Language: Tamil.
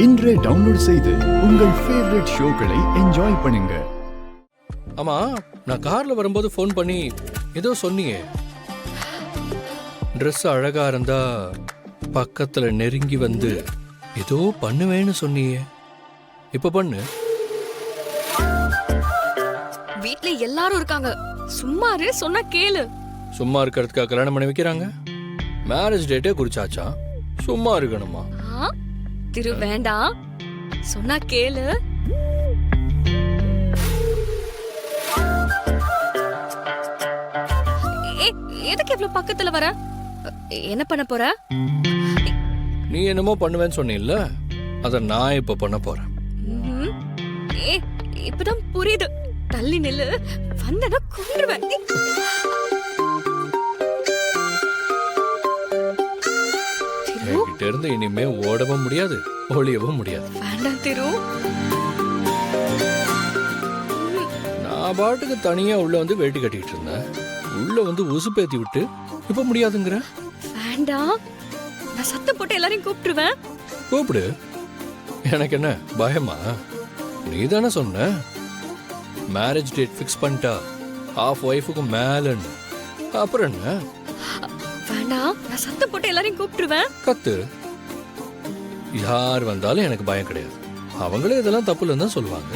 இன்றே டவுன்லோட் செய்து உங்கள் ஃபேவரட் ஷோக்களை என்ஜாய் பண்ணுங்க. ஆமா, நான் கார்ல வரும்போது ஃபோன் பண்ணி ஏதோ சொன்னியே, ட்ரெஸ் அழகா இருந்தா பக்கத்துல நெருங்கி வந்து ஏதோ பண்ணுவேன்னு சொன்னியே, இப்ப பண்ணு. வீட்ல எல்லாரும் இருக்காங்க, சும்மா இரு, சொன்னா கேளு. சும்மா இருக்கிறதுக்காக கல்யாணம் பண்ணி வைக்கிறாங்க? மேரேஜ் டேட்டே குறிச்சாச்சா? சும்மா இருக்கணுமா? திரு வேண்டாம், சொன்னா கேளு. எதுக்கு இவ்வளவு பக்கத்துல வர? என்ன பண்ண போற? நீ என்னமோ பண்ணுவேன்னு சொன்னீல்ல, அத நான் இப்ப பண்ண போறேன். இப்பதான் புரியுது. தள்ளி நில்லு, வந்தனா கொன்றுவேன். என்கிட்ட இருந்து இனிமே ஓடவும் முடியாது, ஒளியவும் முடியாது. வேண்டாம் திரு. நான் பாட்டுக்கு தனியா உள்ள வந்து வேட்டி கட்டிட்டு இருந்தேன், உள்ள வந்து உசுப்பேத்தி விட்டு இப்ப முடியாதுங்கிற? வேண்டாம், நான் சத்தம் போட்டு எல்லாரையும் கூப்பிட்டுருவேன். கூப்பிடு, எனக்கு என்ன பயமா? நீ தானே சொன்ன மேரேஜ் டேட் ஃபிக்ஸ் பண்ணிட்டா ஹாஃப் ஒய்ஃபுக்கு மேலன்னு, அப்புறம் என்ன? வேண்டாம், நான் சத்தம் போட்டு எல்லாரையும் கூப்பிட்டுருவேன். கத்து, யார் வந்தாலும் எனக்கு பயம் கிடையாது. அவங்களே இதெல்லாம் தப்புலன்னு தான் சொல்லுவாங்க.